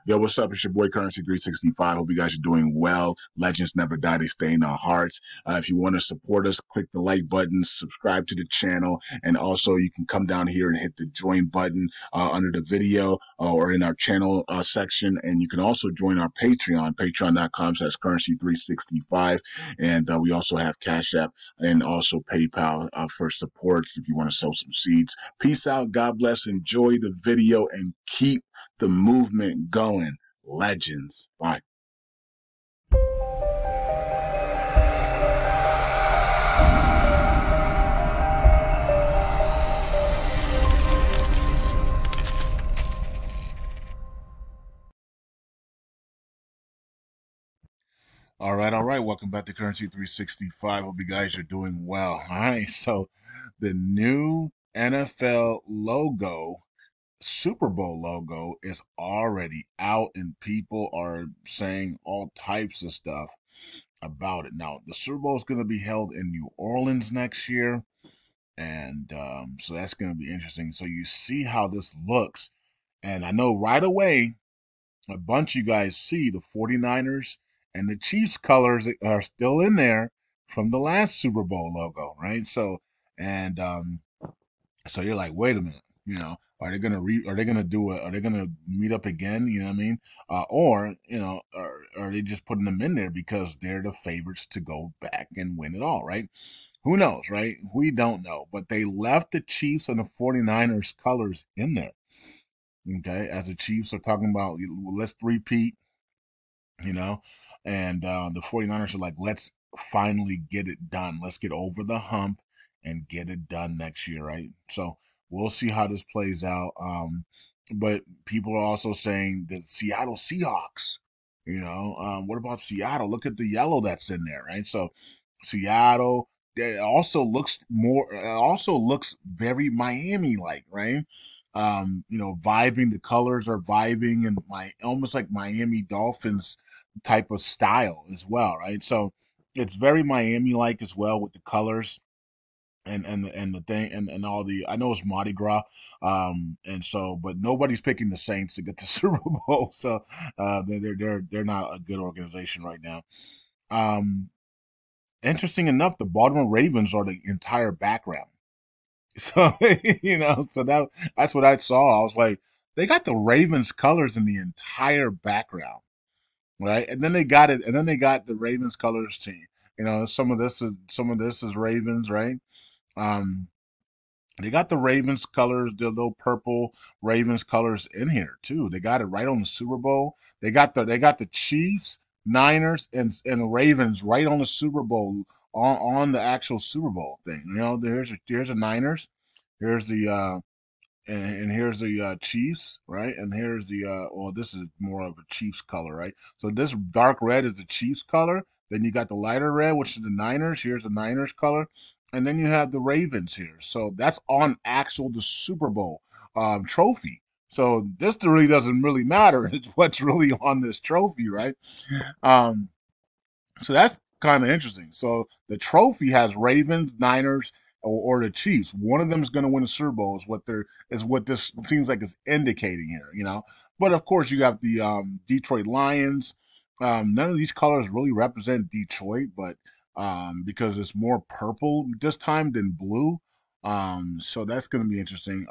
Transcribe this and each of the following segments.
Yo, what's up? It's your boy Currency 365. Hope you guys are doing well. Legends never die, they stay in our hearts. If you want to support us, click the like button, subscribe to the channel, and also you can come down here and hit the join button under the video or in our channel section. And you can also join our Patreon, patreon.com/currency365. And we also have Cash App and also PayPal for supports if you want to sow some seeds. Peace out. God bless. Enjoy the video and keep the movement going. Legends. Bye. All right, all right. Welcome back to Currency 365. Hope you guys are doing well. All right, so the new NFL logo, Super Bowl logo, is already out, and people are saying all types of stuff about it. Now, the Super Bowl is going to be held in New Orleans next year, and so that's going to be interesting. So you see how this looks, and I know right away a bunch of you guys see the 49ers and the Chiefs colors are still in there from the last Super Bowl logo, right? So and so you're like, wait a minute, are they gonna are they gonna meet up again? You know what I mean? Or are they just putting them in there because they're the favorites to go back and win it all, right? Who knows, right? We don't know, but they left the Chiefs and the 49ers colors in there. Okay, as the Chiefs are talking about, let's repeat, you know, and the 49ers are like, let's finally get it done. Let's get over the hump and get it done next year, right? So we'll see how this plays out. But people are also saying that Seattle Seahawks, what about Seattle? Look at the yellow that's in there, right? So Seattle, it also looks very Miami like, right? Vibing, the colors are vibing and almost like Miami Dolphins type of style as well, right? So it's very Miami like as well with the colors and the thing and all the, I know it's Mardi Gras, and so, but nobody's picking the Saints to get the Super Bowl, so they're not a good organization right now. Interesting enough, the Baltimore Ravens are the entire background. So so that's what I saw. I was like, they got the Ravens colors in the entire background, right? And then they got it, and then they got the Ravens colors team. Some of this is Ravens, right? Um, they got the Ravens colors, the little purple Ravens colors in here too. They got it right on the Super Bowl. They got the Chiefs, Niners, and Ravens right on the Super Bowl on the actual Super Bowl thing. Here's a Niners, here's the and here's the Chiefs, right? And here's the well, this is more of a Chiefs color, right? So this dark red is the Chiefs color. Then you got the lighter red, which is the Niners. Here's the Niners color, and then you have the Ravens here. So that's on the Super Bowl trophy. So this really doesn't really matter. It's what's really on this trophy, right? Um, so that's kind of interesting. So the trophy has Ravens, Niners, or the Chiefs. One of them is going to win a Super Bowl. Is what this seems like is indicating here. But of course, you have the Detroit Lions. None of these colors really represent Detroit, but because it's more purple this time than blue. So that's going to be interesting.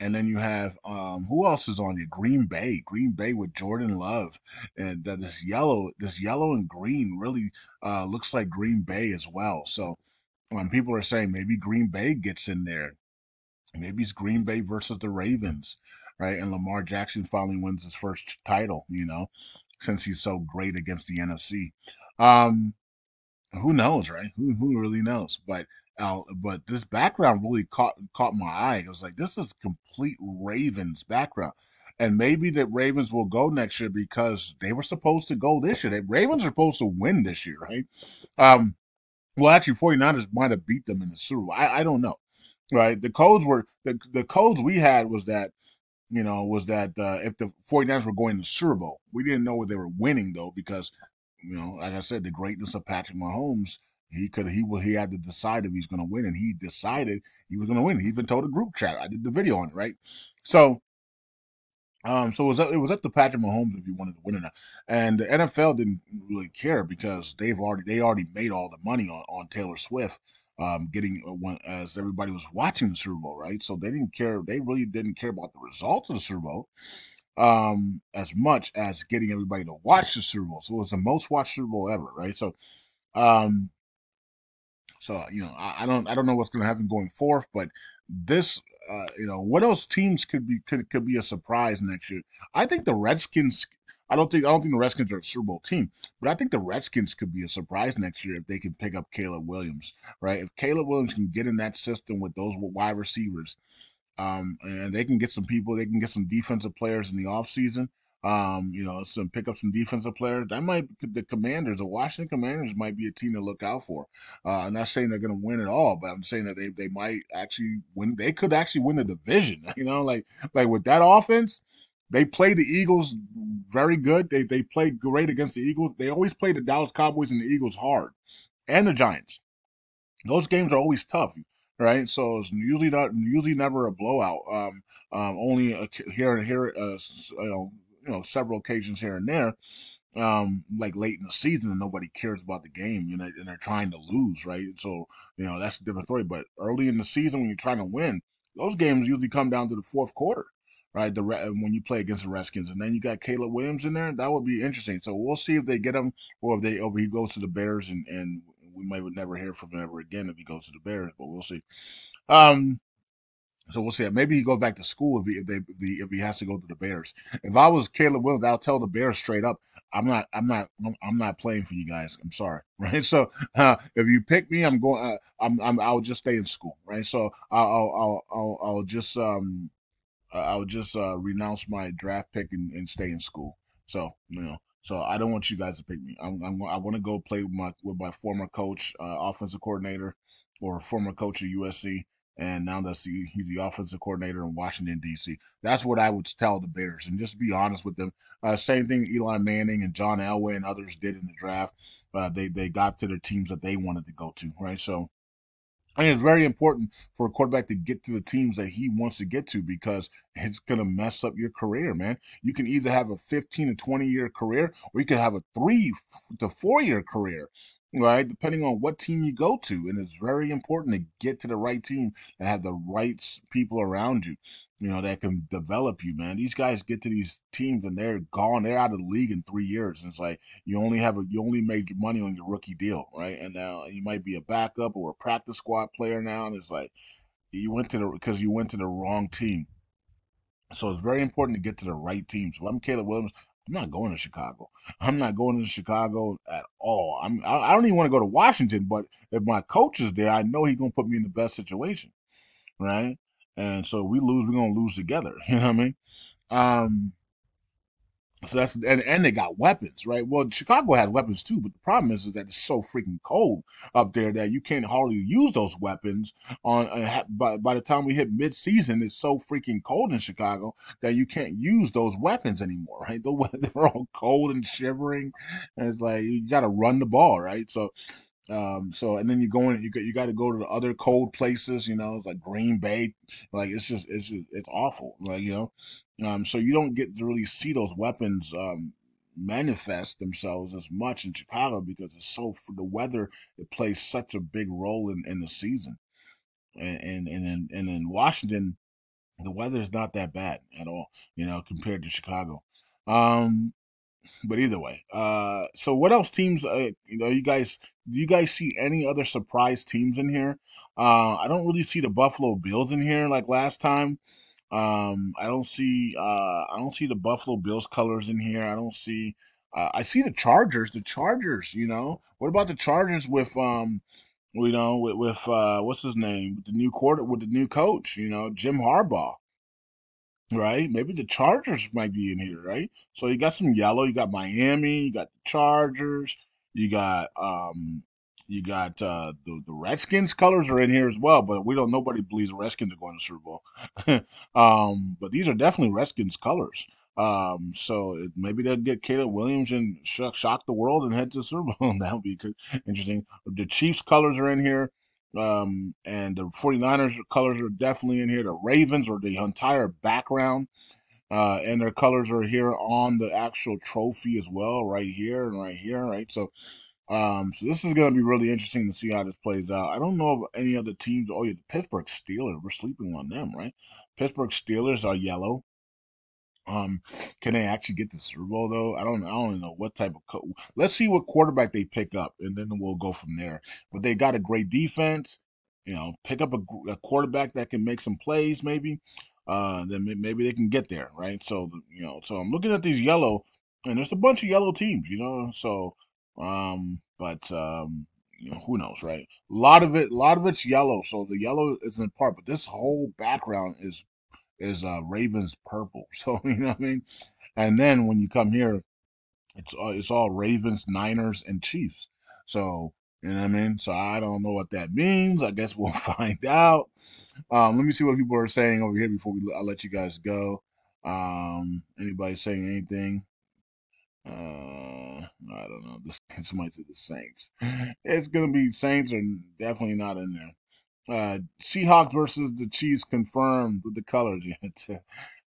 And then you have who else is on here? Green Bay. Green Bay with Jordan Love. And this yellow and green really looks like Green Bay as well. So people are saying maybe Green Bay gets in there. Maybe it's Green Bay versus the Ravens, right? And Lamar Jackson finally wins his first title, since he's so great against the NFC. Um, who knows, right? Who really knows? But this background really caught my eye. It was like, this is complete Ravens background, and maybe the Ravens will go next year because they were supposed to go this year. The Ravens are supposed to win this year, right? Um, well, actually, 49ers might have beat them in the Super Bowl. I don't know, right? The codes we had was that if the 49ers were going to the Super Bowl, we didn't know what they were winning though because like I said, the greatness of Patrick Mahomes, he had to decide if he's going to win, and he decided he was going to win. He even told the group chat. I did the video on it, right? So So it was up to Patrick Mahomes if he wanted to win or not, and the NFL didn't really care because they already made all the money on Taylor Swift, getting when as everybody was watching the Super Bowl, right? So they didn't care. They really didn't care about the results of the Super Bowl, as much as getting everybody to watch the Super Bowl. So it was the most watched Super Bowl ever, right? Um, I don't know what's going to happen going forth, but this, what else teams could be a surprise next year? I think the Redskins. I don't think the Redskins are a Super Bowl team, but I think the Redskins could be a surprise next year if they can pick up Caleb Williams, right? If Caleb Williams can get in that system with those wide receivers, and they can get some people, they can get some defensive players in the offseason. Some pick up some defensive players. That might the Washington Commanders might be a team to look out for. I'm not saying they're going to win it all, but I'm saying that they might actually win. They could actually win the division. Like with that offense, they play the Eagles very good. They play great against the Eagles. They always play the Dallas Cowboys and the Eagles hard, and the Giants. Those games are always tough, right? So it's usually never a blowout. Only here, several occasions here and there, like late in the season and nobody cares about the game, and they're trying to lose, right? So, that's a different story. But early in the season when you're trying to win, those games usually come down to the fourth quarter, right? When you play against the Redskins, and then you got Caleb Williams in there, that would be interesting. So we'll see if they get him, or if he goes to the Bears, and we might never hear from him ever again if he goes to the Bears, but we'll see. Um, so we'll see. Maybe he goes back to school if he has to go to the Bears. If I was Caleb Williams, I'll tell the Bears straight up, I'm not playing for you guys. I'm sorry, right? So if you pick me, I'm going. I'll just stay in school, right? So I'll just renounce my draft pick and stay in school. So so I don't want you guys to pick me. I want to go play with my former coach, offensive coordinator, or former coach at USC, and now he's the offensive coordinator in Washington D.C. That's what I would tell the Bears, and just be honest with them. Same thing Eli Manning and John Elway and others did in the draft. They got to the teams that they wanted to go to, right? So I think it's very important for a quarterback to get to the teams that he wants to get to because it's going to mess up your career, man. You can either have a 15 to 20-year career or you can have a 3 to 4 year career, right? Depending on what team you go to. And it's very important to get to the right team and have the right people around you, that can develop you, man. These guys get to these teams and they're gone. They're out of the league in 3 years. And it's like you only made your money on your rookie deal, right? And now you might be a backup or a practice squad player now, and it's like you went to the wrong team. So it's very important to get to the right team. So if I'm Caleb Williams, I'm not going to Chicago. I'm not going to Chicago at all. I don't even want to go to Washington, but if my coach is there, I know he's gonna put me in the best situation, right? And so we're gonna lose together. You know what I mean? Um, so and they got weapons, right? Well, Chicago has weapons too, but the problem is that it's so freaking cold up there that you can't hardly use those weapons by the time we hit mid-season. It's so freaking cold in Chicago that you can't use those weapons anymore, right? They're all cold and shivering, and it's like you got to run the ball, right? And then you got to go to the other cold places, it's like Green Bay, like it's awful, like so you don't get to really see those weapons manifest themselves as much in Chicago because for the weather, it plays such a big role in the season, and in Washington, the weather is not that bad at all, compared to Chicago. Um, but either way, so what else teams? Do you guys see any other surprise teams in here? I don't really see the Buffalo Bills in here like last time. I don't see the Buffalo Bills colors in here. I don't see. I see the Chargers. The Chargers. What about the Chargers with what's his name, with the new coach? Jim Harbaugh, right? Maybe the Chargers might be in here, right? So you got some yellow. You got Miami. You got the Chargers. You got the Redskins colors are in here as well, but we don't. Nobody believes the Redskins are going to Super Bowl. But these are definitely Redskins colors. So maybe they'll get Caleb Williams and shock the world and head to the Super Bowl. That would be interesting. The Chiefs colors are in here. And the 49ers colors are definitely in here. The Ravens or the entire background. and their colors are here on the actual trophy as well, right here and right here, right? So this is going to be really interesting to see how this plays out. I don't know of any other teams. Oh yeah, the Pittsburgh Steelers. We're sleeping on them, right? Pittsburgh Steelers are yellow. Um, can they actually get the Super Bowl though? I don't know what type of. Let's see what quarterback they pick up, and then we'll go from there. But they got a great defense. You know, pick up a quarterback that can make some plays, maybe. Then maybe they can get there, right? So you know, so I'm looking at these yellow, and there's a bunch of yellow teams, you know. So, but you know, who knows, right? A lot of it's yellow. So the yellow is in part, but this whole background is Ravens purple. So you know what I mean. And then when you come here, it's all Ravens, Niners, and Chiefs. So you know what I mean. So I don't know what that means. I guess we'll find out. Let me see what people are saying over here before I let you guys go. Anybody saying anything? I don't know. The Saints might say the Saints. It's gonna be Saints are definitely not in there. Seahawks versus the Chiefs confirmed with the colors.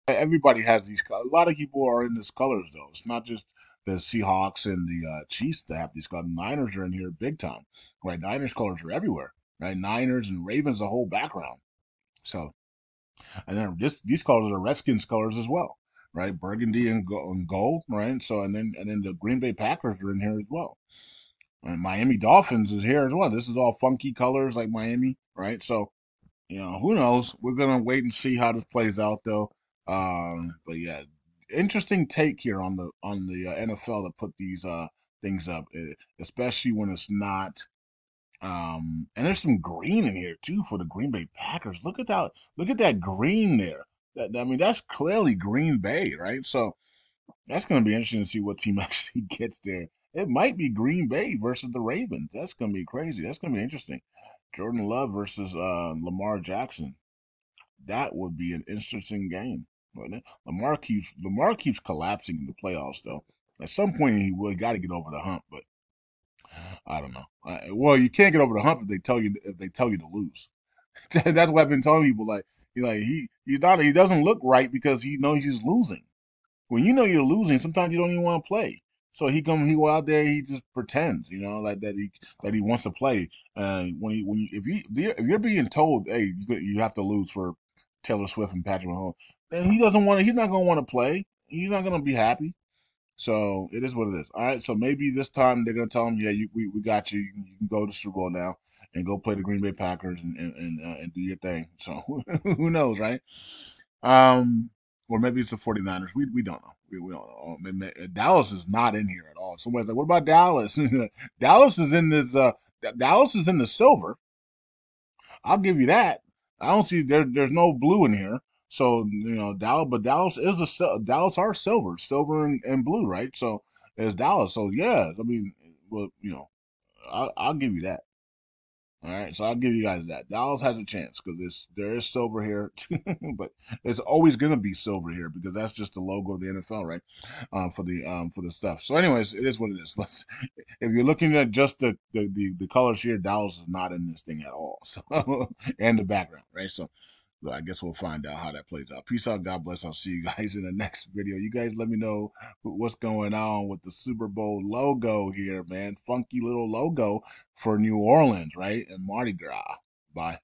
Everybody has these colors. A lot of people are in these colors though. It's not just the Seahawks and the Chiefs that have these colors. Niners are in here big time, right? Niners colors are everywhere, right? Niners and Ravens, the whole background. So, and then these colors are Redskins colors as well, right? Burgundy and gold, right? So, and then the Green Bay Packers are in here as well. And Miami Dolphins is here as well. This is all funky colors like Miami, right? So, you know, who knows? We're gonna wait and see how this plays out, though. But yeah, interesting take here on the NFL to put these things up, especially when it's not. And there's some green in here too for the Green Bay Packers. Look at that! Look at that green there. I mean, that's clearly Green Bay, right? So that's gonna be interesting to see what team actually gets there. It might be Green Bay versus the Ravens. That's gonna be crazy. That's gonna be interesting. Jordan Love versus Lamar Jackson. That would be an interesting game, wouldn't it? Lamar keeps collapsing in the playoffs though. At some point he will got to get over the hump, but I don't know. Well, you can't get over the hump if they tell you to lose. That's what I've been telling people. He doesn't look right because he knows he's losing. When you know you're losing, sometimes you don't even want to play. So he go out there, he just pretends, you know, like that he wants to play. If you're being told, hey, you have to lose for Taylor Swift and Patrick Mahomes, then he doesn't want to. He's not going to want to play. He's not going to be happy. So it is what it is. All right. So maybe this time they're going to tell him, yeah, we got you. You can go to Super Bowl now and go play the Green Bay Packers and do your thing. So who knows, right? Um, or maybe it's the 49ers. We don't know. We don't know. Dallas is not in here at all. Somebody's like, what about Dallas? Dallas is in this. Dallas is in the silver. I'll give you that. I don't see there's no blue in here. So you know Dallas, but Dallas is Dallas are silver and blue, right? So it's Dallas. So yeah, I mean, well, you know, I'll give you that. All right, so I'll give you guys that. Dallas has a chance because there is silver here, but it's always gonna be silver here because that's just the logo of the NFL, right? For the stuff. So, anyways, it is what it is. Let's if you're looking at just the colors here, Dallas is not in this thing at all. So and the background, right? So I guess we'll find out how that plays out. Peace out. God bless. I'll see you guys in the next video. You guys let me know what's going on with the Super Bowl logo here, man. Funky little logo for New Orleans, right? And Mardi Gras. Bye.